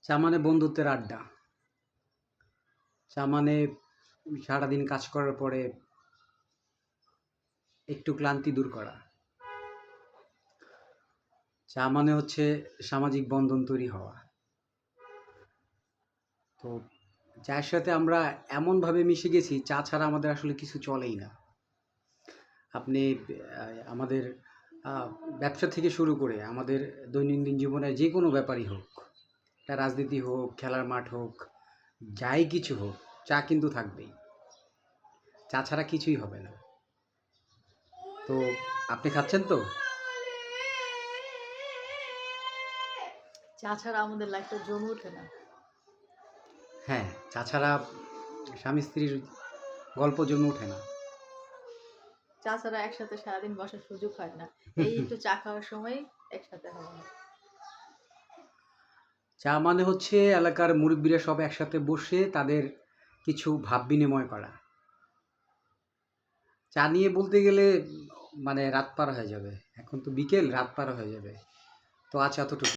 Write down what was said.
চা মানে বন্ধুত্বের আড্ডা। চা মানে সারাদিন কাজ করার পরে একটু ক্লান্তি দূর করা। চা মানে হচ্ছে সামাজিক বন্ধন তৈরি হওয়া। তো চায়ের সাথে আমরা এমনভাবে মিশে গেছি, চা ছাড়া আমাদের আসলে কিছু চলেই না। আপনি আমাদের ব্যবসা থেকে শুরু করে আমাদের দৈনন্দিন জীবনের যে কোনো ব্যাপারই হোক, এটা রাজনীতি হোক, খেলার মাঠ হোক, যাই কিছু হোক, চা কিন্তু থাকবেই। চা ছাড়া কিছুই হবে না। তো আপনি খাচ্ছেন তো? চা ছাড়া আমাদের লাইফটা জমে ওঠে না। হ্যাঁ, চা ছাড়া স্বামী স্ত্রীর গল্প জমে ওঠে না। চা ছাড়া একসাথে সারাদিন বসার সুযোগ হয় না। এই একটু চা খাওয়ার সময় একসাথে হওয়া হয়। চা মানে হচ্ছে এলাকার মুরব্বিরা সব একসাথে বসে তাদের কিছু ভাব বিনিময় করা। চা নিয়ে বলতে গেলে মানে রাত পার হয়ে যাবে। এখন তো বিকেল, রাত পার হয়ে যাবে। তো আজ এতটুকু।